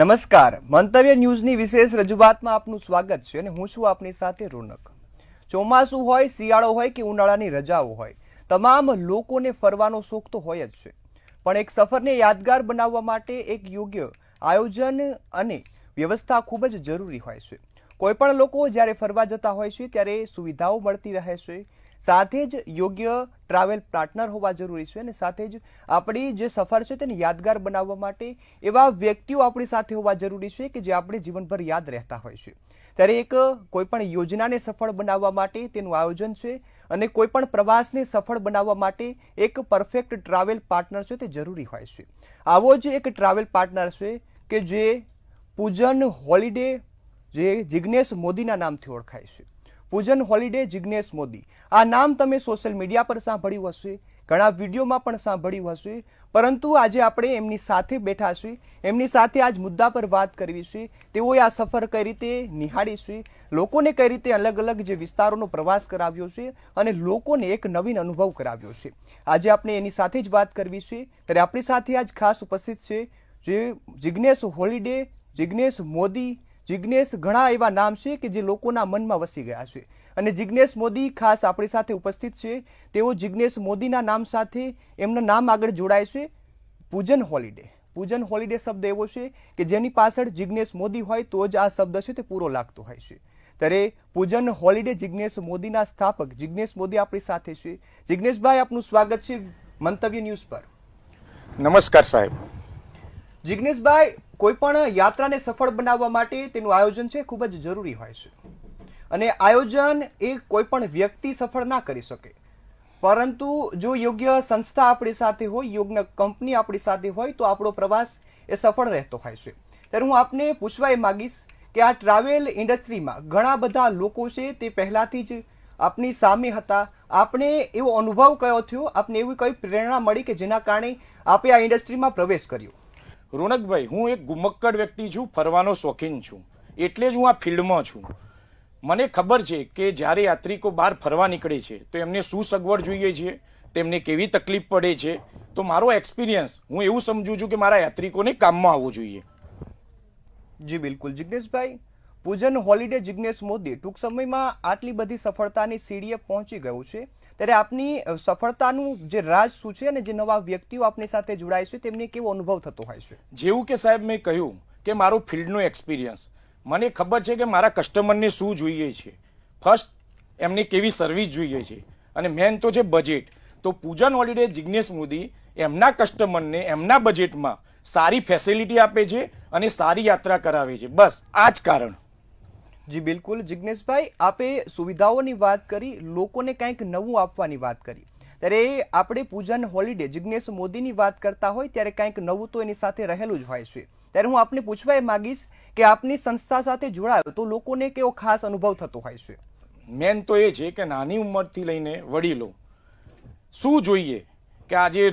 નમસ્કાર, મંતવ્ય ન્યૂઝની વિશેષ રજૂઆતમાં આપનું સ્વાગત છે અને હું છું આપની સાથે રોનક। ચોમાસું હોય, શિયાળો હોય કે ઉનાળાની રજાઓ હોય, તમામ લોકોને ફરવાનો શોખ તો હોય જ છે, પણ એક સફરને યાદગાર બનાવવા માટે એક યોગ્ય આયોજન અને વ્યવસ્થા ખૂબ જ જરૂરી હોય છે। કોઈપણ લોકો જ્યારે ફરવા જતા હોય છે ત્યારે સુવિધાઓ મળતી રહે છે, સાથે જ યોગ્ય ટ્રાવેલ પાર્ટનર હોવા જરૂરી છે અને સાથે જ આપણી જે સફર છે તેને યાદગાર બનાવવા માટે એવા વ્યક્તિઓ આપણી સાથે હોવા જરૂરી છે કે જે આપણે જીવનભર યાદ રહેતા હોય છે। ત્યારે એક કોઈપણ યોજનાને સફળ બનાવવા માટે તેનું આયોજન છે અને કોઈપણ પ્રવાસને સફળ બનાવવા માટે એક પરફેક્ટ ટ્રાવેલ પાર્ટનર છે તે જરૂરી હોય છે। આવો જ એક ટ્રાવેલ પાર્ટનર છે કે જે પૂજન હોલિડે, જે જિગ્નેશ મોદીના નામથી ઓળખાય છે। પૂજન હોલિડે જિગ્નેશ મોદી, આ નામ તમે સોશિયલ મીડિયા પર સાંભળ્યું હશે, ઘણા વિડીયોમાં પણ સાંભળ્યું હશે, પરંતુ આજે આપણે એમની સાથે બેઠા છીએ, એમની સાથે આજ મુદ્દા પર વાત કરવી છે। તેઓએ આ સફર કઈ રીતે નિહાળી છે, લોકોને કઈ રીતે અલગ અલગ જે વિસ્તારોનો પ્રવાસ કરાવ્યો છે અને લોકોને એક નવીન અનુભવ કરાવ્યો છે, આજે આપણે એની સાથે જ વાત કરવી છે। ત્યારે આપણી સાથે આજ ખાસ ઉપસ્થિત છે જે જિગ્નેશ હોલિડે, જિગ્નેશ મોદી, જિગ્નેશ ઘણા એવા નામ છે કે જે લોકોના મનમાં વસી ગયા છે અને જિગ્નેશ મોદી ખાસ આપણી સાથે ઉપસ્થિત છે। તેઓ જિગ્નેશ મોદીના નામ સાથે એમના નામ આગળ જોડાય છે પૂજન હોલિડે। પૂજન હોલિડે શબ્દ એવો છે કે જેની પાછળ જિગ્નેશ મોદી હોય તો જ આ શબ્દ છે તે પૂરો લાગતો હોય છે। ત્યારે પૂજન હોલિડે જિગ્નેશ મોદીના સ્થાપક જિગ્નેશ મોદી આપણી સાથે છે। જિગ્નેશભાઈ, આપનું સ્વાગત છે મંતવ્ય ન્યૂઝ પર। નમસ્કાર સાહેબ। જિગ્નેશભાઈ, કોઈ પણ યાત્રાને સફળ બનાવવા માટે તેનું આયોજન છે ખૂબ જ જરૂરી હોય છે અને આયોજન એ કોઈ પણ વ્યક્તિ સફળ ના કરી શકે, પરંતુ જો યોગ્ય સંસ્થા આપણી સાથે હોય, યોગ્ય કંપની આપણી સાથે હોય તો આપણો પ્રવાસ એ સફળ રહેતો હોય છે। ત્યારે હું આપને પૂછવા એ માંગીશ કે આ ટ્રાવેલ ઇન્ડસ્ટ્રીમાં ઘણા બધા લોકો છે તે પહેલાથી જ આપની સામે હતા, આપણે એવો અનુભવ કયો થયો, આપને એવી કઈ પ્રેરણા મળી કે જેના કારણે આપે આ ઇન્ડસ્ટ્રીમાં પ્રવેશ કર્યો? રોનકભાઈ, હું એક ગુમક્કડ વ્યક્તિ છું, ફરવાનો શોખીન છું, એટલે જ હું આ ફિલ્ડમાં છું। મને ખબર છે કે જ્યારે યાત્રિકો બહાર ફરવા નીકળે છે તો એમને શું સગવડ જોઈએ છે, તેમને કેવી તકલીફ પડે છે, તો મારો એક્સપિરિયન્સ હું એવું સમજુ છું કે મારા યાત્રિકોને કામમાં આવવું જોઈએ। જી બિલકુલ જિગ્નેશભાઈ, પૂજન હોલિડે જિગ્નેશ મોદી ટૂંક સમયમાં આટલી બધી સફળતાની સીડીએ પહોંચી ગયું છે, ત્યારે આપની સફળતાનું જે રાજ શું છે અને જે નવા વ્યક્તિઓ આપની સાથે જોડાય છે તેમને કેવો અનુભવ થતો હોય છે? જેવું કે સાહેબ મેં કહ્યું કે મારો ફિલ્ડનો એક્સપિરિયન્સ, મને ખબર છે કે મારા કસ્ટમરને શું જોઈએ છે, ફર્સ્ટ એમને કેવી સર્વિસ જોઈએ છે અને મેન તો છે બજેટ। તો પૂજન હોલિડે જિગ્નેશ મોદી એમના કસ્ટમરને એમના બજેટમાં સારી ફેસિલિટી આપે છે અને સારી યાત્રા કરાવે છે, બસ આ જ કારણ। જી બિલકુલ જિગ્નેશભાઈ, આપે સુવિધાઓની વાત કરી, લોકોને કંઈક નવું આપવાની વાત કરી, ત્યારે આપણે પૂજન હોલિડે જિગ્નેશ મોદીની વાત કરતા હોય ત્યારે કંઈક નવું તો એની સાથે રહેલું જ હોય છે। ત્યારે હું આપને પૂછવા એ માંગીશ કે આપની સંસ્થા સાથે જોડાયો તો લોકોને કેવો ખાસ અનુભવ થતો હોય છે? મેન તો એ છે કે નાની ઉંમરથી લઈને વડીલો શું જોઈએ કે આજે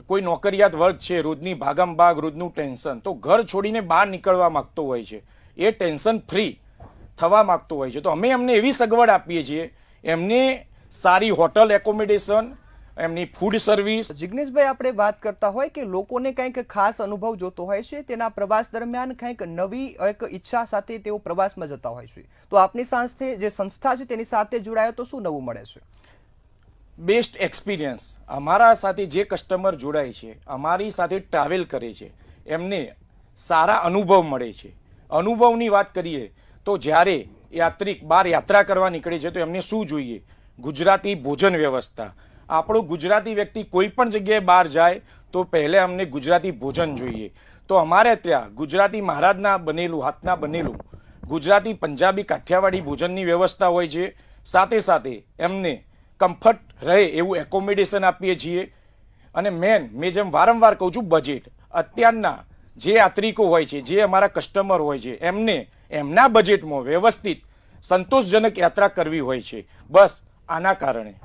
કોઈ નોકરિયાત વર્ગ છે, રોજની ભાગમભાગ, રોજનું ટેન્શન, તો ઘર છોડીને બહાર નીકળવા માંગતો હોય છે, એ ટેન્શન ફ્રી થવા માંગતો હોય છે, તો અમે એમને એવી સગવડ આપીએ છીએ, એમને સારી હોટલ એકોમોડેશન, એમની ફૂડ સર્વિસ। જિગ્નેશભાઈ, આપણે વાત કરતા હોય કે લોકોને કંઈક ખાસ અનુભવ જોતો હોય છે, તેના પ્રવાસ દરમિયાન કંઈક નવી એક ઈચ્છા સાથે તેઓ પ્રવાસમાં જતા હોય છે, તો આપની સાથે જે સંસ્થા છે તેની સાથે જોડાયો તો શું નવું મળે છે? Best experience. અમારા સાથે જે કસ્ટમર જોડાય છે, અમારી સાથે ટ્રાવેલ કરે છે, એમને સારા અનુભવ મળે છે। અનુભવની વાત કરીએ તો જ્યારે યાત્રિક બહાર યાત્રા કરવા નીકળે છે તો એમને શું જોઈએ? ગુજરાતી ભોજન વ્યવસ્થા। આપણો ગુજરાતી વ્યક્તિ કોઈ પણ જગ્યાએ બહાર જાય તો પહેલે અમને ગુજરાતી ભોજન જોઈએ, તો અમારે ત્યાં ગુજરાતી મહારાજના બનેલું, હાથના બનેલું ગુજરાતી, પંજાબી, કાઠિયાવાડી ભોજનની વ્યવસ્થા હોય છે। સાથે સાથે એમને કમ્ફર્ટ રહે એવું એકોમોડેશન આપીએ છીએ અને મેન, મેં જેમ વારંવાર કહું છું, બજેટ। અત્યારના જે યાત્રિકો હોય છે, જે અમારા કસ્ટમર હોય છે, એમને એમના બજેટમાં વ્યવસ્થિત સંતોષજનક યાત્રા કરવી હોય છે, બસ આના કારણે।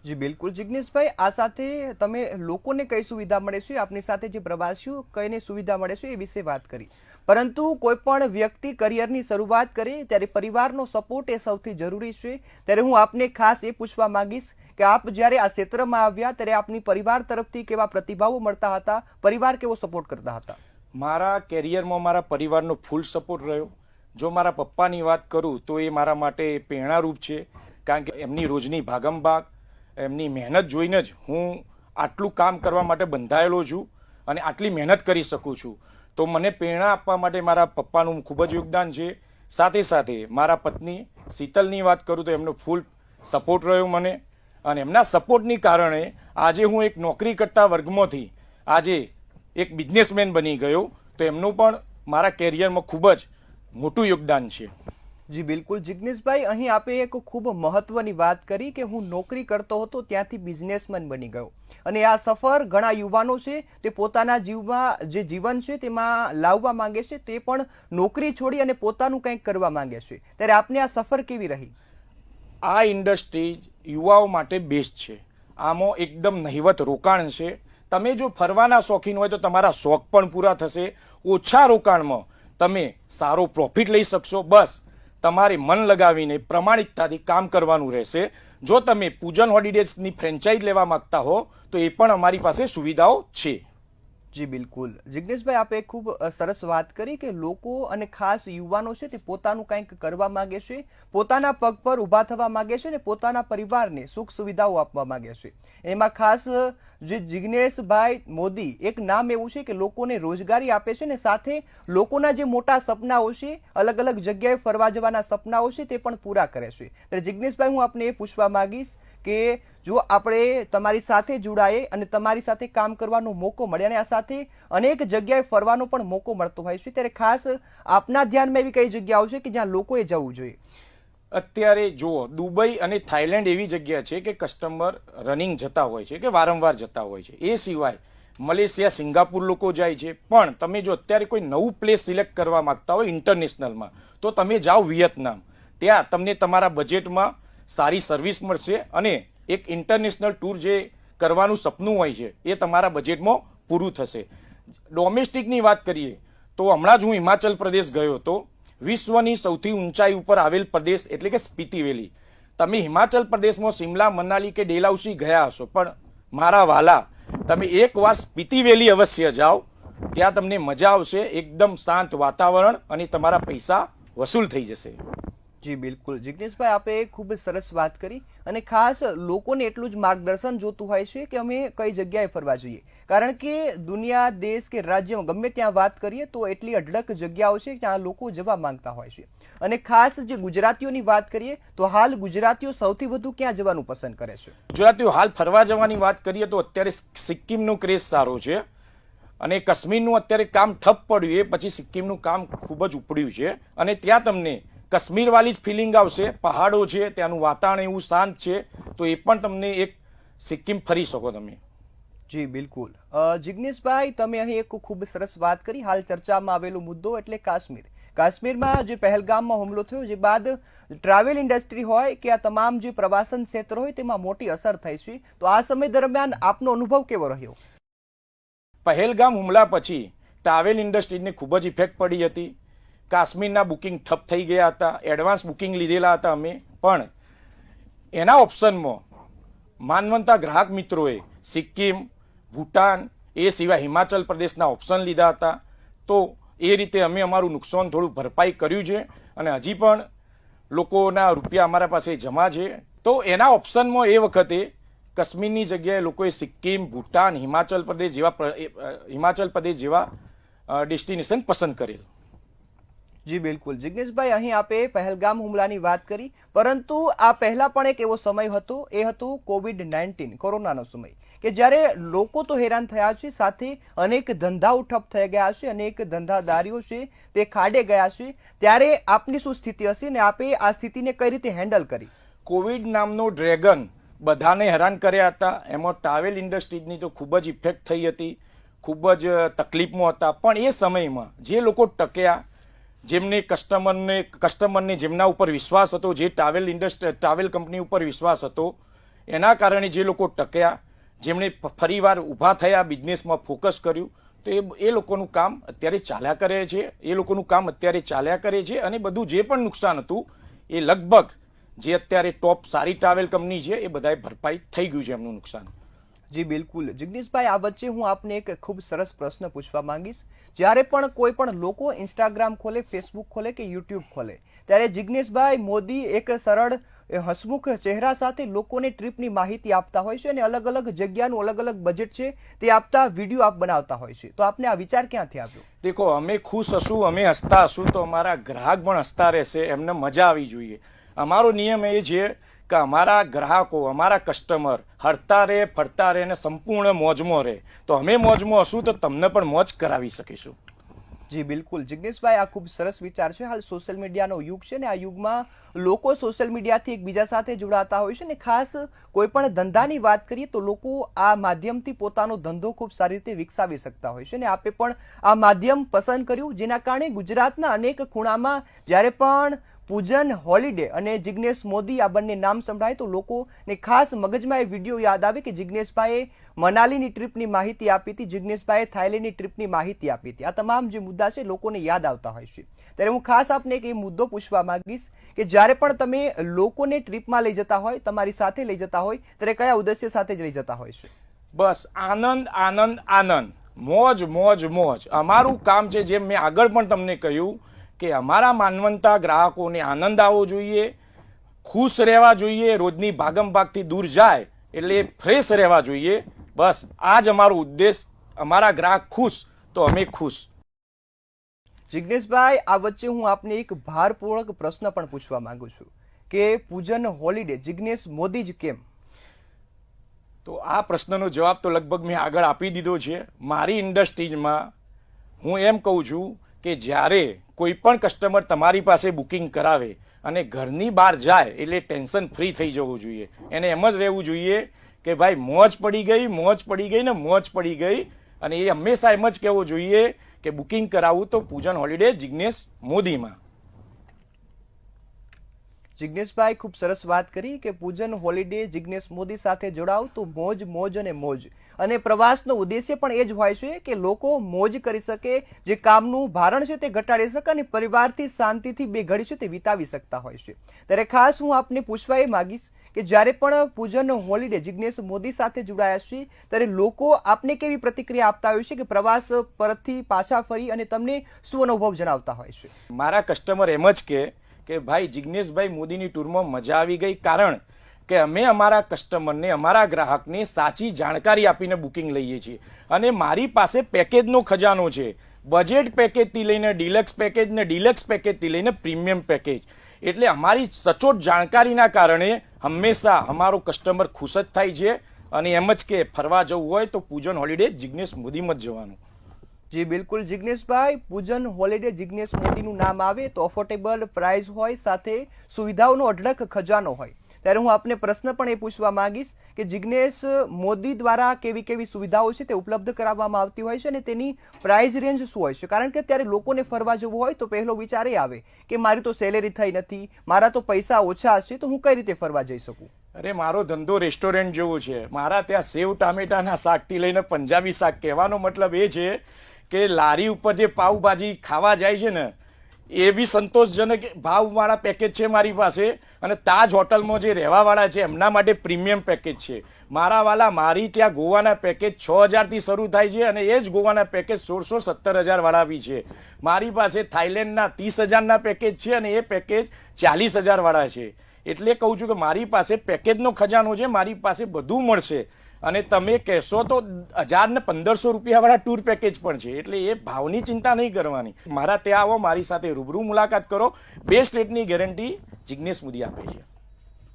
જી બિલકુલ જિગ્નેશભાઈ, આ સાથે તમે લોકોને કઈ સુવિધા મળે છે, આપની સાથે જે પ્રવાસીઓ કઈને સુવિધા મળે છે એ વિશે વાત કરી, પરંતુ કોઈ પણ વ્યક્તિ કરિયરની શરૂઆત કરે ત્યારે પરિવારનો સપોર્ટ એ સૌથી જરૂરી છે। ત્યારે હું આપને ખાસ એ પૂછવા માંગીશ કે આપ જ્યારે આ ક્ષેત્રમાં આવ્યા ત્યારે આપની પરિવાર તરફથી કેવા પ્રતિભાવો મળતા હતા, પરિવાર કેવો સપોર્ટ કરતા હતા? મારા કેરિયરમાં મારા પરિવારનો ફૂલ સપોર્ટ રહ્યો. જો મારા પપ્પાની વાત કરું તો એ મારા માટે પ્રેરણારૂપ છે, કારણ કે એમની રોજની ભાગમભાગ, એમની મહેનત જોઈને જ હું આટલું કામ કરવા માટે બંધાયેલો છું અને આટલી મહેનત કરી શકું છું. તો મને પ્રેરણા આપવા માટે મારા પપ્પાનું ખૂબ જ યોગદાન છે. સાથે સાથે મારા પત્ની શીતલની વાત કરું તો એમનો ફૂલ સપોર્ટ રહ્યો મને, અને એમના સપોર્ટની કારણે આજે હું એક નોકરી કરતા વર્ગમાંથી આજે એક બિઝનેસમેન બની ગયો. તો એમનું પણ મારા કેરિયરમાં ખૂબ જ મોટું યોગદાન છે. જી બિલકુલ જિગ્નેશભાઈ, અહીં આપે એક ખૂબ મહત્વની વાત કરી કે હું નોકરી કરતો હતો ત્યાંથી બિઝનેસમેન બની ગયો, અને આ સફર ઘણા યુવાનો છે તે પોતાના જીવમાં જે જીવન છે તેમાં લાવવા માંગે છે, તે પણ નોકરી છોડી અને પોતાનું કંઈક કરવા માંગે છે. ત્યારે આપને આ સફર કેવી રહી? આ ઇન્ડસ્ટ્રી યુવાઓ માટે બેસ્ટ છે. આમાં એકદમ નહિવત રોકાણ છે. તમે જો ફરવાના શોખીન હોય તો તમારા શોખ પણ પૂરા થશે. ઓછા રોકાણમાં તમે સારો પ્રોફિટ લઈ શકશો. બસ તમારે મન લગાવીને પ્રમાણિકતાથી કામ કરવાનું રહેશે. જો તમે પૂજન હોલિડેઝની ફ્રેન્ચાઇઝ લેવા માંગતા હો તો એ પણ અમારી પાસે સુવિધાઓ છે. જી બિલકુલ જિગ્નેશભાઈ, આપે ખૂબ સરસ વાત કરી કે લોકો અને ખાસ યુવાનો છે તે પોતાનું કંઈક કરવા માંગે છે, પોતાના પગ પર ઊભા થવા માંગે છે અને પોતાના પરિવારને સુખ સુવિધાઓ આપવા માંગે છે. એમાં ખાસ જે જિગ્નેશભાઈ મોદી એક નામ એવું છે કે લોકોને રોજગારી આપે છે ને સાથે લોકોના જે મોટા સપનાઓ છે, અલગ અલગ જગ્યાએ ફરવા જવાના સપનાઓ છે તે પણ પૂરા કરે છે. ત્યારે જિગ્નેશભાઈ, હું આપને એ પૂછવા માંગીશ કે જો આપણે તમારી સાથે જોડાઈએ અને તમારી સાથે કામ કરવાનો મોકો મળે અને આ સાથે અનેક જગ્યાએ ફરવાનો પણ મોકો મળતો હોય છે, ત્યારે ખાસ આપના ધ્યાનમાં એવી કઈ જગ્યાઓ છે કે જ્યાં લોકોએ જવું જોઈએ? અત્યારે જુઓ, દુબઈ અને થાઈલેન્ડ એવી જગ્યા છે કે કસ્ટમર રનિંગ જતા હોય છે, કે વારંવાર જતા હોય છે. એ સિવાય મલેશિયા, સિંગાપુર લોકો જાય છે. પણ તમે જો અત્યારે કોઈ નવું પ્લેસ સિલેક્ટ કરવા માંગતા હોય ઇન્ટરનેશનલમાં, તો તમે જાઓ વિયેતનામ. ત્યાં તમને તમારા બજેટમાં સારી સર્વિસ મળશે અને એક ઇન્ટરનેશનલ ટૂર જે કરવાનું સપનું હોય છે એ તમારા બજેટમાં પૂરું થશે. ડોમેસ્ટિકની વાત કરીએ તો હમણાં જ હું હિમાચલ પ્રદેશ ગયો હતો. વિશ્વની સૌથી ઊંચાઈ ઉપર આવેલ પ્રદેશ એટલે કે સ્પીતિ વેલી. તમે હિમાચલ પ્રદેશમાં શિમલા, મનાલી કે ડેલહાઉસી ગયા હશો, પણ મારા વાલા, તમે એકવાર સ્પીતિ વેલી અવશ્ય જાઓ. ત્યાં તમને મજા આવશે. એકદમ શાંત વાતાવરણ અને તમારા પૈસા વસૂલ થઈ જશે. જી બિલકુલ જિગ્નેશભાઈ, આપે ખૂબ સરસ વાત કરી અને ખાસ લોકોને એટલું જ માર્ગદર્શન જોતું હોય છે કે અમે કઈ જગ્યાએ ફરવા જોઈએ, કારણ કે દુનિયા, દેશ કે રાજ્યમાં ગમે ત્યાં વાત કરીએ તો એટલી અઢળક જગ્યાઓ છે ત્યાં લોકો જવા માંગતા હોય છે. અને ખાસ જે ગુજરાતીઓની વાત કરીએ તો હાલ ગુજરાતીઓ સૌથી વધુ ક્યાં જવાનું પસંદ કરે છે? ગુજરાતીઓ હાલ ફરવા જવાની વાત કરીએ તો અત્યારે સિક્કિમનો ક્રેઝ સારો છે અને કાશ્મીરનું અત્યારે કામ ઠપ પડ્યું, એ પછી સિક્કિમનું કામ ખૂબ જ ઉપડ્યું છે અને ત્યાં તમને કાશ્મીર વાળી જ ફિલિંગ આવશે. પહાડો છે, ત્યાંનું વાતાવરણ એવું શાંત છે, તો એ પણ તમને એક સિક્કિમ ફરી શકો તમે. જી બિલકુલ જિગ્નેશભાઈ, તમે અહીં એક ખૂબ સરસ વાત કરી. હાલ ચર્ચામાં આવેલો મુદ્દો એટલે કાશ્મીર. કાશ્મીરમાં જે પહેલગામમાં હુમલો થયો, જે બાદ ટ્રાવેલ ઇન્ડસ્ટ્રી હોય કે આ તમામ જે પ્રવાસન ક્ષેત્ર હોય તેમાં મોટી અસર થઈ છે. તો આ સમય દરમિયાન આપનો અનુભવ કેવો રહ્યો? પહેલગામ હુમલા પછી ટ્રાવેલ ઇન્ડસ્ટ્રીને ખૂબ જ ઇફેક્ટ પડી હતી. કાશ્મીરના બુકિંગ ઠપ થઈ ગયા હતા. એડવાન્સ બુકિંગ લીધેલા હતા અમે, પણ એના ઓપ્શનમાં માનવંતા ગ્રાહક મિત્રોએ સિક્કિમ, ભૂટાન, એ સિવાય હિમાચલ પ્રદેશના ઓપ્શન લીધા હતા. તો એ રીતે અમે અમારું નુકસાન થોડું ભરપાઈ કર્યું છે અને હજી પણ લોકોના રૂપિયા અમારા પાસે જમા છે. તો એના ઓપ્શનમાં એ વખતે કાશ્મીરની જગ્યાએ લોકોએ સિક્કિમ, ભૂટાન, હિમાચલ પ્રદેશ જેવા ડેસ્ટિનેશન પસંદ કરેલ. જી બિલકુલ જિગ્નેશભાઈ, અહીં આપે પહેલગામ હુમલાની વાત કરી, પરંતુ આ પહેલા પણ એક એવો સમય હતો, એ હતો COVID-19 કોરોનાનો સમય, કે જ્યારે લોકો તો હેરાન થયા છે, સાથે અનેક ધંધાઓ ઠપ થઈ ગયા છે, અનેક ધંધાદારીઓ છે તે ખાડે ગયા છે. ત્યારે આપની શું સ્થિતિ હશે ને આપે આ સ્થિતિને કઈ રીતે હેન્ડલ કરી? કોવિડ નામનો ડ્રેગન બધાને હેરાન કર્યા હતા. એમાં ટ્રાવેલ ઇન્ડસ્ટ્રીની તો ખૂબ જ ઇફેક્ટ થઈ હતી, ખૂબ જ તકલીફમાં હતા. પણ એ સમયમાં જે લોકો ટક્યા, જેમને કસ્ટમરને જેમના ઉપર વિશ્વાસ હતો, જે ટ્રાવેલ કંપની ઉપર વિશ્વાસ હતો, એના કારણે જે લોકો ટક્યા, જેમણે ફરીવાર ઊભા થયા, બિઝનેસમાં ફોકસ કર્યું, તો એ લોકોનું કામ અત્યારે ચાલ્યા કરે છે અને બધું જે પણ નુકસાન હતું એ લગભગ જે અત્યારે ટોપ સારી ટ્રાવેલ કંપની છે એ બધાએ ભરપાઈ થઈ ગયું છે એમનું નુકસાન. જી બિલકુલ જિગ્નેશભાઈ, આ વચ્ચે હું આપને એક ખૂબ સરસ પ્રશ્ન પૂછવા માંગીશ. જ્યારે પણ કોઈ પણ લોકો ઇન્સ્ટાગ્રામ ખોલે, ફેસબુક ખોલે કે યુટ્યુબ ખોલે, ત્યારે જિગ્નેશભાઈ મોદી એક સરળ હસમુખ ચહેરા સાથે લોકોને ટ્રીપની માહિતી આપતા હોય છે અને અલગ અલગ જગ્યાનું અલગ અલગ બજેટ છે તે આપતા વિડીયો આપ બનાવતા હોય છે. તો આપને આ વિચાર ક્યાંથી આવ્યો? દેખો, અમે ખુશ હશું, અમે હસતા હશું તો અમારા ગ્રાહક પણ હસતા રહેશે, એમને મજા આવી જોઈએ. અમારો નિયમ એ છે કે અમારા ગ્રાહકો, અમારા કસ્ટમર હરતા રહે, ફરતા રહે અને સંપૂર્ણ મોજમાં રહે. તો અમે મોજમાં હશું તો તમને પણ મોજ કરાવી શકીશું. જી બિલકુલ જિગ્નેશભાઈ, આ ખૂબ સરસ વિચાર છે. હાલ સોશિયલ મીડિયાનો યુગ છે ને આ યુગમાં લોકો સોશિયલ મીડિયાથી એકબીજા સાથે જોડાતા હોય છે ને ખાસ કોઈ પણ ધંધાની વાત કરીએ તો લોકો આ માધ્યમથી પોતાનો ધંધો ખૂબ સારી રીતે વિકસાવી શકતા હોય છે ને આપે પણ આ માધ્યમ પસંદ કર્યું, જેના કારણે ગુજરાતના અનેક ખૂણામાં જ્યારે પણ પૂજન હોલિડે અને જિગ્નેશ મોદી આ બંને નામ સંભળાય તો લોકોને ખાસ મગજમાં એ વિડીયો યાદ આવે કે જિગ્નેશભાઈએ મનાલીની ટ્રીપની માહિતી આપી હતી, જિગ્નેશભાઈએ થાઈલેન્ડની ટ્રીપની માહિતી આપી હતી. આ તમામ જે મુદ્દા છે લોકોને યાદ આવતા હોય છે. ત્યારે હું ખાસ આપને એક એ મુદ્દો પૂછવા માંગીશ કે જ્યારે પણ તમે લોકોને ટ્રીપમાં લઈ જતા હોય, તમારી સાથે લઈ જતા હોય, ત્યારે કયા ઉદ્દેશ્ય સાથે જ લઈ જતા હોય છે? બસ આનંદ આનંદ આનંદ, મોજ મોજ મોજ. અમારું કામ છે, જેમ મેં આગળ પણ તમને કહ્યું કે અમારા માનવંતા ગ્રાહકોને આનંદ આવવો જોઈએ, ખુશ રહેવા જોઈએ, રોજની ભાગમભાગથી દૂર જાય એટલે ફ્રેશ રહેવા જોઈએ. બસ આ જ અમારો ઉદ્દેશ. અમારા ગ્રાહક ખુશ તો અમે ખુશ. જિગ્નેશભાઈ, આ વચ્ચે હું આપને એક ભારપૂર્વક પ્રશ્ન પણ પૂછવા માંગુ છું કે પૂજન હોલિડે જિગ્નેશ મોદી જ કેમ? તો આ પ્રશ્નનો જવાબ તો લગભગ મેં આગળ આપી દીધો છે. મારી ઇન્ડસ્ટ્રીઝમાં હું એમ કહું છું કે જ્યારે કોઈ પણ કસ્ટમર તમારી પાસે બુકિંગ કરાવે અને ઘરની બહાર જાય એટલે ટેન્શન ફ્રી થઈ જવું જોઈએ. એને એમ જ રહેવું જોઈએ કે ભાઈ મોજ પડી ગઈ, મોજ પડી ગઈ ને મોજ પડી ગઈ. અને એ હંમેશા એમ જ કહેવું જોઈએ કે બુકિંગ કરાવવું તો પૂજન હોલિડે જિગ્નેશ મોદીમાં. જિગ્નેશભાઈ ખૂબ સરસ વાત કરી કે પૂજન હોલિડે જિગ્નેશ મોદી સાથે જોડાવ તો મોજ મોજ અને મોજ. અને પ્રવાસનો ઉદ્દેશ્ય પણ એ જ હોય છે કે લોકો મોજ કરી શકે, જે કામનું ભારણ છે તે ઘટાડી શકે અને પરિવારથી શાંતિથી બે ઘડી છે તે વિતાવી શકતા હોય છે. ત્યારે ખાસ હું આપને પૂછવા એ માંગીશ કે જ્યારે પણ પૂજન હોલિડે જિગ્નેશ મોદી સાથે જોડાયા છે ત્યારે લોકો આપને કેવી પ્રતિક્રિયા આપતા હોય છે કે પ્રવાસ પરથી પાછા ફરી અને તમને શું અનુભવ જણાવતા હોય છે? મારા કસ્ટમર એમ જ કે ભાઈ જિગ્નેશભાઈ મોદીની ટૂરમાં મજા આવી ગઈ, કારણ કે અમે અમારા કસ્ટમરને, અમારા ગ્રાહકને સાચી જાણકારી આપીને બુકિંગ લઈએ છીએ. અને મારી પાસે પેકેજનો ખજાનો છે, બજેટ પેકેજથી લઈને ડિલક્સ પેકેજ ને ડિલક્સ પેકેજથી લઈને પ્રીમિયમ પેકેજ. એટલે અમારી સચોટ જાણકારીના કારણે હંમેશા અમારો કસ્ટમર ખુશ જ થાય છે અને એમ જ કે ફરવા જવું હોય તો પૂજન હોલિડે જિગ્નેશ મોદીમાં જ જવાનું. જી બિલકુલ જિગ્નેશભાઈ, પૂજન હોલિડે જિગ્નેશ મોદીનું નામ આવે તો અફોર્ડેબલ પ્રાઇસ હોય, સાથે સુવિધાઓનો અઢળક ખજાનો હોય. ત્યારે હું આપને પ્રશ્ન પણ એ પૂછવા માંગીશ કે જિગ્નેશ મોદી દ્વારા કેવી કેવી સુવિધાઓ છે તે ઉપલબ્ધ કરાવવામાં આવતી હોય છે અને તેની પ્રાઇસ રેન્જ શું હોય છે? કારણ કે ત્યારે લોકોને ફરવા જવું હોય તો પહેલો વિચાર એ આવે કે મારી તો સેલેરી થઈ નથી, મારા તો પૈસા ઓછા હશે, તો હું કઈ રીતે ફરવા જઈ શકું? અરે મારો ધંધો રેસ્ટોરન્ટ જેવો છે. મારા ત્યાં સેવ ટામેટાના શાકથી લઈને પંજાબી શાક. કહેવાનો મતલબ એ છે કે લારી ઉપર જે પાવભાજી ખાવા જાય છે ને એ બી સંતોષજનક ભાવવાળા પેકેજ છે મારી પાસે. અને તાજ હોટલમાં જે રહેવાવાળા છે એમના માટે પ્રીમિયમ પેકેજ છે. મારા વાલા, મારી ત્યાં ગોવાના પેકેજ 6,000થી શરૂ થાય છે અને એ જ ગોવાના પેકેજ 16-17 વાળા બી છે. મારી પાસે થાઈલેન્ડના 30,000ના પેકેજ છે અને એ પેકેજ 40,000 વાળા છે. એટલે કહું છું કે મારી પાસે પેકેજનો ખજાનો છે, મારી પાસે બધું મળશે. અને તમે કહેશો તો 1,000 ને 1,500 રૂપિયાવાળા ટૂર પેકેજ પણ છે. એટલે એ ભાવની ચિંતા નહીં કરવાની. મારા ત્યાં આવો, મારી સાથે રૂબરૂ મુલાકાત કરો. બેસ્ટ રેટની ગેરંટી જિગ્નેશ મોદી આપે છે.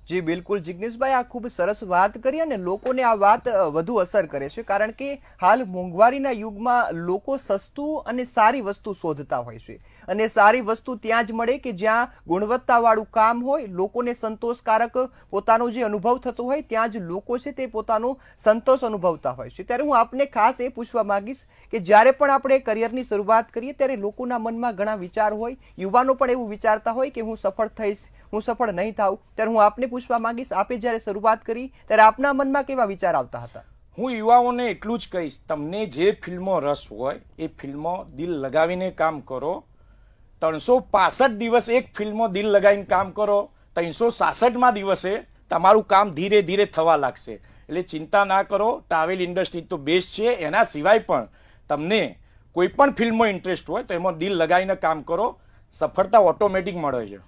જી બિલકુલ જિગ્નેશભાઈ, આ ખૂબ સરસ વાત કરી અને લોકોને આ વાત વધુ અસર કરે છે, કારણ કે હાલ મોંઘવારીના યુગમાં લોકો સસ્તું અને સારી વસ્તુ શોધતા હોય છે. અને સારી વસ્તુ ત્યાં જ મળે કે જ્યાં ગુણવત્તાવાળું કામ હોય, લોકોને સંતોષકારક પોતાનો જે અનુભવ થતો હોય, ત્યાં જ લોકો છે તે પોતાનો સંતોષ અનુભવતા હોય છે. ત્યારે હું આપને ખાસ એ પૂછવા માંગીશ કે જ્યારે પણ આપણે કરિયરની શરૂઆત કરીએ ત્યારે લોકોના મનમાં ઘણા વિચાર હોય, યુવાનો પણ એવું વિચારતા હોય કે હું સફળ થઈશ, હું સફળ નહીં થાઉં. ત્યારે હું આપને પૂછવા માંગીશ, આપે જ્યારે શરૂઆત કરી ત્યારે આપના મનમાં કેવા વિચાર આવતા હતા? હું યુવાઓને એટલું જ કહીશ, તમને જે ફિલ્મમાં રસ હોય એ ફિલ્મમાં દિલ લગાવીને કામ કરો. 365 દિવસ એક ફિલ્મમાં દિલ લગાવીને કામ કરો, 366માં દિવસે તમારું કામ ધીરે ધીરે થવા લાગશે. એટલે ચિંતા ના કરો, ટ્રાવેલ ઇન્ડસ્ટ્રી તો બેસ્ટ છે. એના સિવાય પણ તમને કોઈ પણ ફિલ્મમાં ઇન્ટરેસ્ટ હોય તો એમાં દિલ લગાવીને કામ કરો, સફળતા ઓટોમેટિક મળે છે.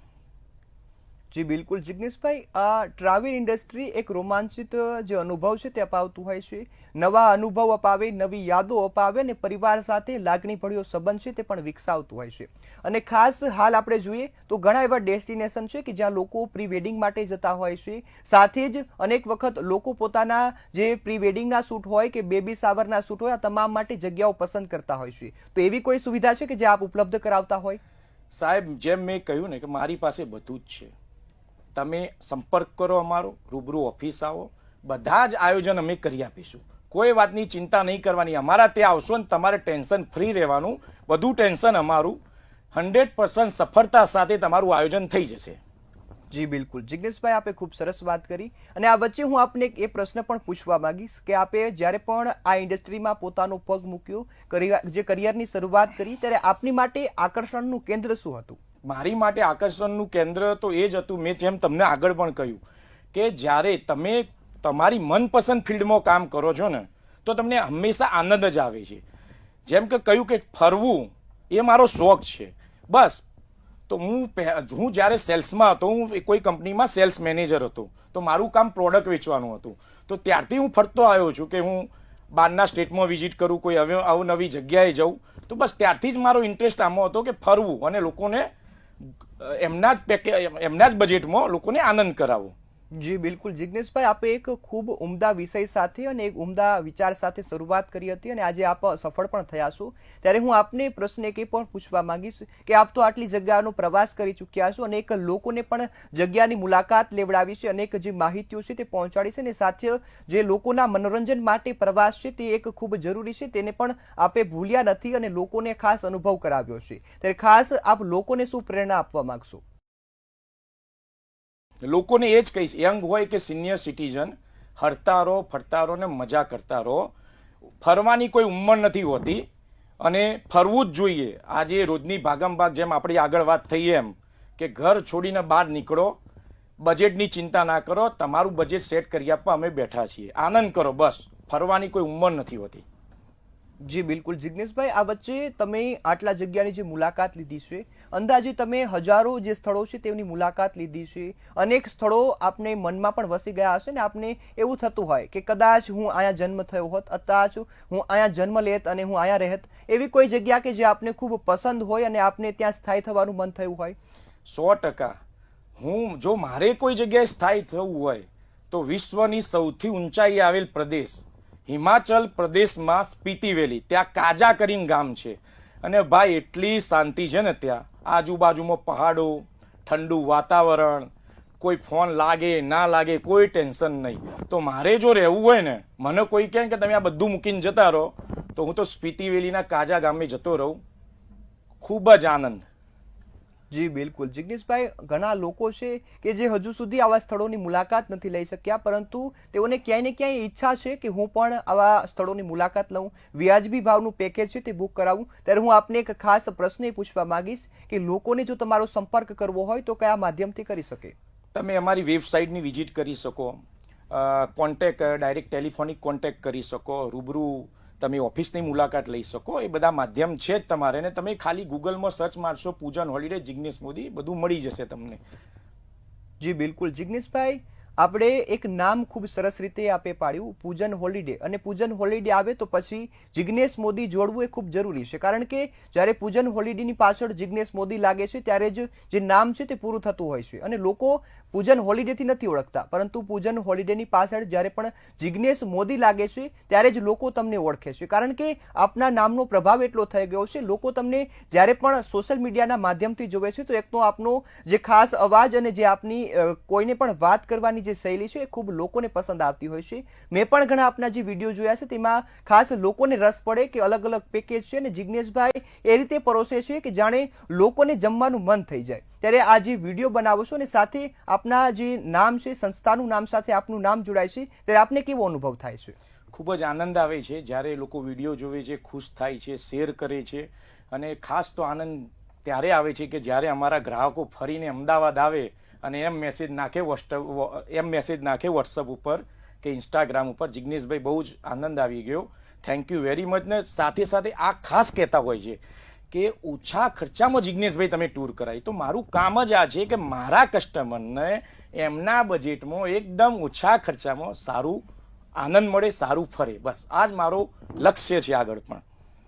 જી બિલકુલ જિગ્નેશભાઈ, આ ટ્રાવેલ ઇન્ડસ્ટ્રી એક રોમાંચિત જે અનુભવ છે તે અપાવતું હોય છે. નવા અનુભવ અપાવે, નવી યાદો અપાવે અને પરિવાર સાથે લાગણીભર્યો સંબંધ છે તે પણ વિકસાવતું હોય છે. અને ખાસ હાલ આપણે જોઈએ તો ઘણા એવા ડેસ્ટિનેશન છે કે જ્યાં લોકો પ્રી વેડિંગ માટે જતા હોય છે. સાથે જ અનેક વખત લોકો પોતાના જે પ્રી વેડિંગના શૂટ હોય કે બેબી શાવરના શૂટ હોય આ તમામ માટે જગ્યાઓ પસંદ કરતા હોય છે. તો એવી કોઈ સુવિધા છે કે જે આપ ઉપલબ્ધ કરાવતા હોય? સાહેબ, જેમ મેં કહ્યું ને કે મારી પાસે બધું જ છે. તમે સંપર્ક કરો અમારો, રૂબરૂ ઓફિસ આવો, બધા જ આયોજન અમે કરી આપીશું. કોઈ વાતની ચિંતા નહીં કરવાની. અમારા ત્યાં આવશો ને તમારે ટેન્શન ફ્રી રહેવાનું. બધું ટેન્શન અમારું. 100% સફળતા સાથે તમારું આયોજન થઈ જશે. જી બિલકુલ જિગ્નેશભાઈ, આપે ખૂબ સરસ વાત કરી. અને આ વચ્ચે હું આપને એ પ્રશ્ન પણ પૂછવા માંગીશ કે આપે જ્યારે પણ આ ઇન્ડસ્ટ્રીમાં પોતાનો પગ મૂક્યો, જે કરિયરની શરૂઆત કરી, ત્યારે આપની માટે આકર્ષણનું કેન્દ્ર શું હતું? મારી માટે આકર્ષણનું કેન્દ્ર તો એ જ હતું, મેં જેમ તમને આગળ પણ કહ્યું કે જ્યારે તમે તમારી મનપસંદ ફિલ્ડમાં કામ કરો છો ને તો તમને હંમેશા આનંદ જ આવે છે. જેમ કે કહ્યું કે ફરવું એ મારો શોખ છે. બસ તો હું જ્યારે સેલ્સમાં હતો, હું કોઈ કંપનીમાં સેલ્સ મેનેજર હતો, તો મારું કામ પ્રોડક્ટ વેચવાનું હતું. તો ત્યારથી હું ફરતો આવ્યો છું કે હું બહારના સ્ટેટમાં વિઝિટ કરું, કોઈ અવનવી જગ્યાએ જાઉં. તો બસ ત્યારથી જ મારો ઇન્ટરેસ્ટ આમાં હતો કે ફરવું અને લોકોને એમના જ બજેટમાં લોકોને આનંદ કરાવો. જી બિલકુલ જિગ્નેશભાઈ, આપે એક ખૂબ ઉમદા વિષય સાથે અને એક ઉમદા વિચાર સાથે શરૂઆત કરી હતી અને આજે આપ સફળ પણ થયા છો. ત્યારે હું આપને પ્રશ્ન એક પણ પૂછવા માંગીશ કે આપ તો આટલી જગ્યાનો પ્રવાસ કરી ચૂક્યા છો, અનેક લોકોને પણ જગ્યાની મુલાકાત લેવડાવી છે, અનેક જે માહિતીઓ છે તે પહોંચાડી છે, અને સાથે જે લોકોના મનોરંજન માટે પ્રવાસ છે તે એક ખૂબ જરૂરી છે તેને પણ આપે ભૂલ્યા નથી અને લોકોને ખાસ અનુભવ કરાવ્યો છે. ત્યારે ખાસ આપ લોકોને શું પ્રેરણા આપવા માંગશો? લોકોને એ જ કહીશ, યંગ હોય કે સિનિયર સિટીઝન, હરતા રહો, ફરતા રહો ને મજા કરતા રહો. ફરવાની કોઈ ઉંમર નથી હોતી અને ફરવું જ જોઈએ. આજે રોજની ભાગમભાગ, જેમ આપણી આગળ વાત થઈ એમ કે ઘર છોડીને બહાર નીકળો, બજેટની ચિંતા ના કરો, તમારું બજેટ સેટ કરી આપવા અમે બેઠા છીએ. આનંદ કરો, બસ. ફરવાની કોઈ ઉંમર નથી હોતી. જી બિલકુલ જિગ્નેશભાઈ, આ વચ્ચે તમે આટલા જગ્યાની જે મુલાકાત લીધી છે, અંદાજે તમે હજારો જે સ્થળો છે તેની મુલાકાત લીધી છે, અનેક સ્થળો આપને મનમાં પણ વસી ગયા હશે ને આપને એવું થતું હોય કે કદાચ હું અહીંયા જન્મ થયો હોત, કદાચ હું અહીંયા જન્મ લેત અને હું અહીંયા રહેત. એવી કોઈ જગ્યા કે જે આપને ખૂબ પસંદ હોય અને આપને ત્યાં સ્થાયી થવાનું મન થયું હોય? 100%. જો મારે કોઈ જગ્યાએ સ્થાયી થવું હોય તો વિશ્વની સૌથી ઊંચાઈ આવેલ પ્રદેશ હિમાચલ પ્રદેશમાં સ્પીતિ વેલી, ત્યાં કાજા કરીને ગામ છે. અને ભાઈ એટલી શાંતિ છે ને ત્યાં. આજુબાજુમાં પહાડો, ઠંડુ વાતાવરણ, કોઈ ફોન લાગે ના લાગે, કોઈ ટેન્શન નહીં. તો મારે જો રહેવું હોય ને, મને કોઈ કહે કે તમે આ બધું મૂકીને જતા રહો, તો હું તો સ્પીતિ વેલીના કાજા ગામે જતો રહું. ખૂબ જ આનંદ. જી બિલકુલ જિગ્નેશભાઈ, ઘણા લોકો છે કે જે હજુ સુધી આવા સ્થળોની મુલાકાત નથી લઈ શક્યા, પરંતુ તેઓને ક્યાંય ને ક્યાંય ઈચ્છા છે કે હું પણ આવા સ્થળોની મુલાકાત લઉં, વ્યાજબી ભાવનું પેકેજ છે તે બુક કરાવું. ત્યારે હું આપને એક ખાસ પ્રશ્ન પૂછવા માંગીશ કે લોકોને જો તમારો સંપર્ક કરવો હોય તો કયા માધ્યમથી કરી શકે? તમે અમારી વેબસાઇટની વિઝિટ કરી શકો, કોન્ટેક્ટ ડાયરેક્ટ ટેલિફોનિક કોન્ટેક્ટ કરી શકો, રૂબરૂ તમે ઓફિસની મુલાકાત લઈ શકો. એ બધા માધ્યમ છે જ તમારે. ને તમે ખાલી ગૂગલમાં સર્ચ મારશો પૂજન હોલિડે જિગ્નેશ મોદી, બધું મળી જશે તમને. જી બિલકુલ જિગ્નેશભાઈ, આપણે એક નામ ખૂબ સરસ રીતે આપે પાડ્યું, પૂજન હોલિડે. અને પૂજન હોલિડે આવે તો પછી જિગ્નેશ મોદી જોડવું એ ખૂબ જરૂરી છે, કારણ કે જ્યારે પૂજન હોલિડેની પાછળ જિગ્નેશ મોદી લાગે છે ત્યારે જ જે નામ છે તે પૂરું થતું હોય છે. અને લોકો પૂજન હોલિડેથી નથી ઓળખતા, પરંતુ પૂજન હોલિડેની પાછળ જ્યારે પણ જિગ્નેશ મોદી લાગે છે ત્યારે જ લોકો તમને ઓળખે છે, કારણ કે આપના નામનો પ્રભાવ એટલો થઈ ગયો છે. લોકો તમને જ્યારે પણ સોશિયલ મીડિયાના માધ્યમથી જોવે છે તો એક તો આપનો જે ખાસ અવાજ અને જે આપની કોઈને પણ વાત કરવાની જે શૈલી છે એ ખૂબ લોકોને પસંદ આવતી હોય છે. મેં પણ ઘણા આપના જે વિડીયો જોયા છે તેમાં ખાસ લોકોને રસ પડે કે અલગ અલગ પેકેજ છે અને જિગ્નેશભાઈ એ રીતે પરોસે છે કે જાણે લોકોને જમવાનું મન થઈ જાય. ત્યારે આ જે વિડીયો બનાવો છો અને સાથે આપના જે નામ છે, સંસ્થાનું નામ સાથે આપનું નામ જોડાય છે, ત્યારે આપને કેવો અનુભવ થાય છે? ખૂબ જ આનંદ આવે છે જ્યારે લોકો વિડીયો જોવે છે, ખુશ થાય છે, શેર કરે છે. અને ખાસ તો આનંદ ત્યારે આવે છે કે જ્યારે અમારા ગ્રાહકો ફરીને અમદાવાદ આવે અને એમ મેસેજ નાખે વોટ્સઅપ ઉપર કે ઇન્સ્ટાગ્રામ ઉપર જિગ્નેશભાઈ બહુ જ આનંદ આવી ગયો, થેન્ક યુ વેરી મચ. ને સાથે સાથે આ ખાસ કહેતા હોય છે કે ઓછા ખર્ચામાં જિગ્નેશભાઈ તમે ટૂર કરાવી. તો મારું કામ જ આ છે કે મારા કસ્ટમરને એમના બજેટમાં એકદમ ઓછા ખર્ચામાં સારું આનંદ મળે, સારું ફરે. બસ આ જ મારો લક્ષ્ય છે આગળ પણ.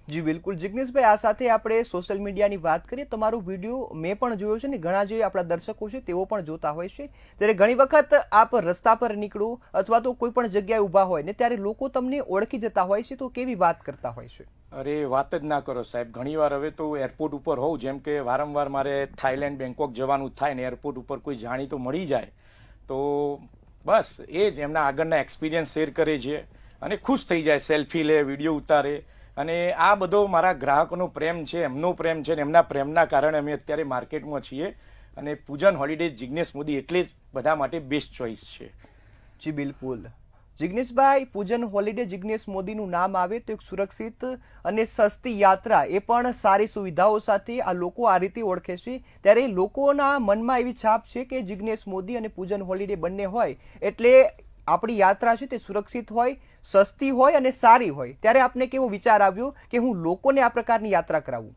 જી બિલકુલ જિગ્નેશભાઈ, આ સાથે આપણે સોશિયલ મીડિયાની વાત કરીએ. તમારો વિડીયો મેં પણ જોયો છે ને ઘણા જે આપણા દર્શકો છે તેઓ પણ જોતા હોય છે. ત્યારે ઘણી વખત આપ રસ્તા પર નીકળો અથવા તો કોઈ પણ જગ્યાએ ઊભા હોય ને ત્યારે લોકો તમને ઓળખી જતા હોય છે, તો કેવી વાત કરતા હોય છે? અરે વાત જ ના કરો સાહેબ. ઘણીવાર હવે તો એરપોર્ટ ઉપર હોઉં, જેમ કે વારંવાર મારે થાઈલેન્ડ, બેંકોક જવાનું થાય ને એરપોર્ટ ઉપર કોઈ જાણીતો મળી જાય તો બસ એ જ એમના આગળના એક્સપિરિયન્સ શેર કરે છે અને ખુશ થઈ જાય, સેલ્ફી લે, વિડીયો ઉતારે. અને આ બધો મારા ગ્રાહકોનો પ્રેમ છે, એમનો પ્રેમ છે ને એમના પ્રેમના કારણે અમે અત્યારે માર્કેટમાં છીએ. અને પૂજન હોલિડેઝ જિગ્નેશ મોદી એટલે જ બધા માટે બેસ્ટ ચોઇસ છે. જી બિલકુલ જિગ્નેશભાઈ, પૂજન હોલિડે જિગ્નેશ મોદીનું નામ આવે તો એક સુરક્ષિત અને સસ્તી યાત્રા, એ પણ સારી સુવિધાઓ સાથે આ લોકો આ રીતે ઓળખે છે. ત્યારે લોકોના મનમાં એવી છાપ છે કે જિગ્નેશ મોદી અને પૂજન હોલિડે બંને હોય એટલે આપણી યાત્રા છે તે સુરક્ષિત હોય, સસ્તી હોય અને સારી હોય. ત્યારે આપને કેવો વિચાર આવ્યો કે હું લોકોને આ પ્રકારની યાત્રા કરાવું?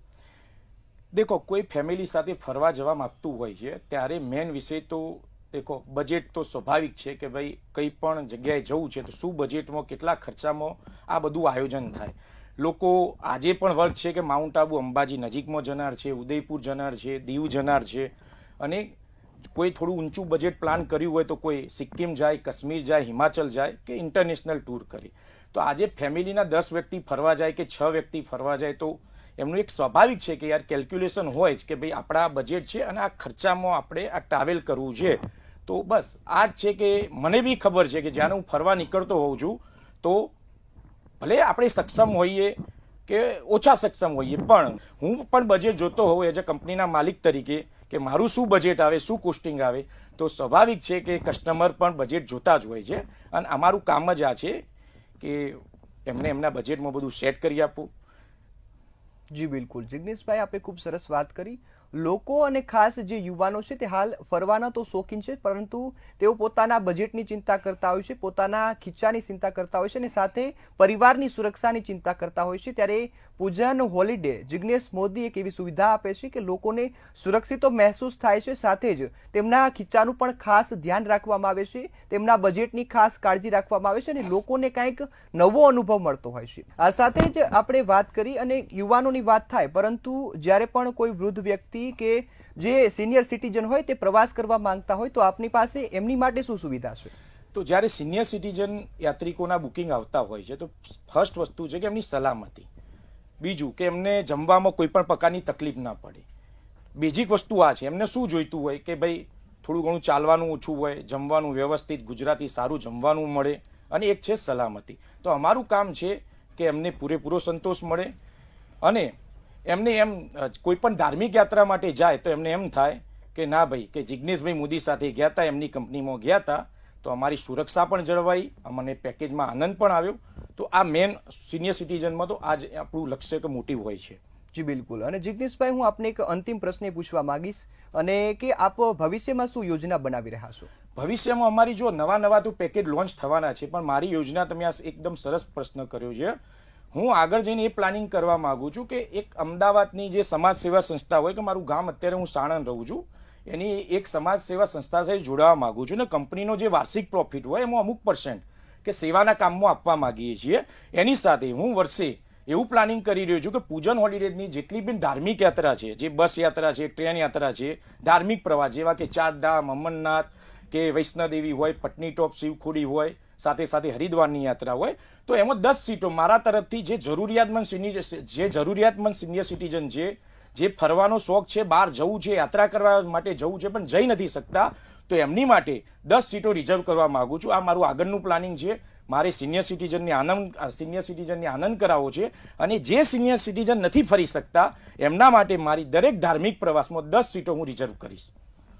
દેખો, કોઈ ફેમિલી સાથે ફરવા જવા માંગતું હોય છે ત્યારે મેન વિષય તો દેખો બજેટ તો સ્વાભાવિક છે કે ભાઈ કંઈ પણ જગ્યાએ જવું છે તો શું બજેટમાં, કેટલા ખર્ચામાં આ બધું આયોજન થાય. લોકો આજે પણ વર્ગ છે કે માઉન્ટ આબુ, અંબાજી નજીકમાં જનાર છે, ઉદયપુર જનાર છે, દીવ જનાર છે. અને કોઈ થોડું ઊંચું બજેટ પ્લાન કર્યું હોય તો કોઈ સિક્કિમ જાય, કાશ્મીર જાય, હિમાચલ જાય કે ઇન્ટરનેશનલ ટૂર કરે. તો આજે ફેમિલીના 10 વ્યક્તિ ફરવા જાય કે 6 વ્યક્તિ ફરવા જાય તો એમનું એક સ્વાભાવિક છે કે યાર કેલ્ક્યુલેશન હોય જ કે ભાઈ આપણા બજેટ છે અને આ ખર્ચામાં આપણે આ ટ્રાવેલ કરવું છે. તો બસ આ જ છે કે મને બી ખબર છે કે જ્યારે હું ફરવા નીકળતો હોઉં છું તો ભલે આપણે સક્ષમ હોઈએ કે ઓછા સક્ષમ હોઈએ પણ હું પણ બજેટ જોતો હોઉં એઝ અ કંપનીના માલિક તરીકે કે મારું શું બજેટ આવે, શું કોસ્ટિંગ આવે. તો સ્વાભાવિક છે કે કસ્ટમર પણ બજેટ જોતા જ હોય છે. અને અમારું કામ જ આ છે કે એમને એમના બજેટમાં બધું સેટ કરી આપવું. જી બિલકુલ જિગ્નેશભાઈ, આપે ખૂબ સરસ વાત કરી. લોકો અને ખાસ જે યુવાનો છે તે હાલ ફરવાના તો શોખીન છે, પરંતુ તેઓ પોતાના બજેટની ચિંતા કરતા હોય છે, પોતાના ખીચાની ચિંતા કરતા હોય છે અને સાથે પરિવારની સુરક્ષાની ચિંતા કરતા હોય છે. ત્યારે પૂજન હોલિડે જિગ્નેશ મોદી એક એવી સુવિધા આપે છે કે લોકોને સુરક્ષિત તો મહેસૂસ થાય છે, સાથે જ તેમના ખીચાનું પણ ખાસ ધ્યાન રાખવામાં આવે છે, તેમના બજેટની ખાસ કાળજી રાખવામાં આવે છે અને લોકોને કંઈક નવો અનુભવ મળતો હોય છે. આ સાથે જ આપણે વાત કરી અને યુવાનોની વાત થાય, પરંતુ જ્યારે પણ કોઈ વૃદ્ધ વ્યક્તિ કે જે સિનિયર સિટીઝન હોય તે પ્રવાસ કરવા માંગતા હોય તો આપની પાસે એમની માટે શું સુવિધા છે? તો જ્યારે સિનિયર સિટીઝન યાત્રિકોના બુકિંગ આવતા હોય છે તો ફર્સ્ટ વસ્તુ છે કે એમની સલામતી. બીજું કે એમને જમવામાં કોઈ પણ પ્રકારની તકલીફ ના પડે. બેઝિક વસ્તુ આ છે. એમને શું જોઈતું હોય કે ભાઈ થોડું ઘણું ચાલવાનું ઓછું હોય, જમવાનું વ્યવસ્થિત ગુજરાતી સારું જમવાનું મળે અને એક છે સલામતી. તો અમારું કામ છે કે એમને પૂરેપૂરો સંતોષ મળે અને એમને એમ કોઈ પણ ધાર્મિક યાત્રા માટે જાય તો એમને એમ થાય કે ના ભાઈ કે જિગ્નેશભાઈ મોદી સાથે ગયા હતા, એમની કંપનીમાં ગયા હતા તો અમારી સુરક્ષા પણ જળવાઈ, અમને પેકેજમાં આનંદ પણ આવ્યો. તો આ મેન સિનિયર સિટીઝનમાં તો આ જ આપણું લક્ષ્ય કે મોટિવ હોય છે. જી બિલકુલ. અને જિગ્નેશભાઈ, હું આપને એક અંતિમ પ્રશ્ન પૂછવા માંગીશ અને કે આપ ભવિષ્યમાં શું યોજના બનાવી રહ્યા છો? ભવિષ્યમાં અમારી જો નવા તો પેકેજ લોન્ચ થવાના છે, પણ મારી યોજના તમે આ એકદમ સરસ પ્રશ્ન કર્યો છે. હું આગળ જઈને એ પ્લાનિંગ કરવા માંગુ છું કે એક અમદાવાદની જે સમાજ સેવા સંસ્થા હોય કે મારું ગામ અત્યારે હું સાણંદ રહું છું, એની એક સમાજ સેવા સંસ્થા સાથે જોડાવા માંગુ છું ને કંપનીનો જે વાર્ષિક પ્રોફિટ હોય એમાં અમુક % કે સેવાના કામમાં આપવા માંગીએ છીએ. એની સાથે હું વર્ષે એવું પ્લાનિંગ કરી રહ્યો છું કે પૂજન હોલિડેઝની જેટલી બી ધાર્મિક યાત્રા છે, જે બસ યાત્રા છે, ટ્રેન યાત્રા છે, ધાર્મિક પ્રવાસ જેવા કે ચારધામ, અમરનાથ કે વૈષ્ણોદેવી હોય, પટની ટોપ શિવખોડી હોય, સાથે સાથે હરિદ્વારની યાત્રા હોય, તો એમાં 10 સીટો મારા તરફથી જે જરૂરિયાતમંદ સિનિયર સિટીઝન છે, જે ફરવાનો શોખ છે, બહાર જવું છે, યાત્રા કરવા માટે જવું છે પણ જઈ નથી શકતા, તો એમની માટે 10 સીટો રિઝર્વ કરવા માંગુ છું. આ મારું આગળનું પ્લાનિંગ છે. મારે સિનિયર સિટીઝનને આનંદ કરાવવો છે અને જે સિનિયર સિટીઝન નથી ફરી શકતા એમના માટે મારી દરેક ધાર્મિક પ્રવાસમાં 10 સીટો હું રિઝર્વ કરીશ.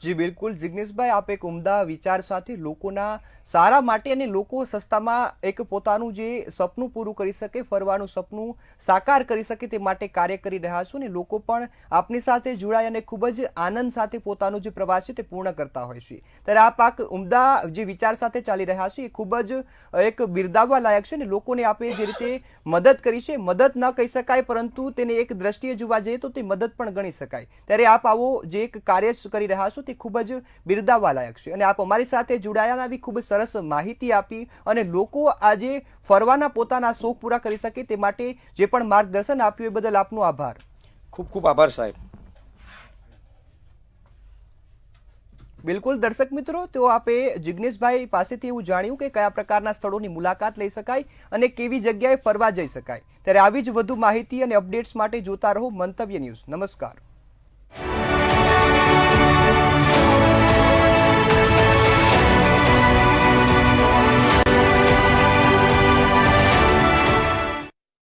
જી બિલકુલ જિગ્નેશભાઈ, આપ એક ઉમદા વિચાર સાથે લોકોના સારા માટે અને લોકો સસ્તામાં એક પોતાનું જે સપનું પૂરું કરી શકે, ફરવાનું સપનું સાકાર કરી શકે તે માટે કાર્ય કરી રહ્યા છો અને લોકો પણ આપની સાથે જોડાય અને ખૂબ જ આનંદ સાથે પોતાનો જે પ્રવાસ છે તે પૂર્ણ કરતા હોય છે. ત્યારે આપ આ ઉમદા જે વિચાર સાથે ચાલી રહ્યા છો એ ખૂબ જ એક બિરદાવવા લાયક છે અને લોકોને આપે જે રીતે મદદ કરી છે, મદદ ન કહી શકાય પરંતુ તેને એક દ્રષ્ટિએ જોવા જઈએ તો તે મદદ પણ ગણી શકાય. ત્યારે આપ આવો જે એક કાર્ય કરી રહ્યા છો તે ખૂબ જ બિરદાવવા લાયક છે અને આપ અમારી સાથે જોડાયા, આવી ખૂબ સરસ માહિતી આપી અને લોકો આજે ફરવાના પોતાના શોખ પૂરા કરી શકે તે માટે જે પણ માર્ગદર્શન આપ્યું એ બદલ આપનો આભાર. ખૂબ ખૂબ આભાર સાહેબ. બિલકુલ દર્શક મિત્રો, તો આપે જિગ્નેશભાઈ પાસેથી એવું જાણ્યું કે કયા પ્રકારના સ્થળોની મુલાકાત લઈ શકાય અને કેવી જગ્યાએ ફરવા જઈ શકાય. ત્યારે આવી જ વધુ માહિતી અને અપડેટ્સ માટે જોતા રહો મંતવ્ય ન્યૂઝ. નમસ્કાર.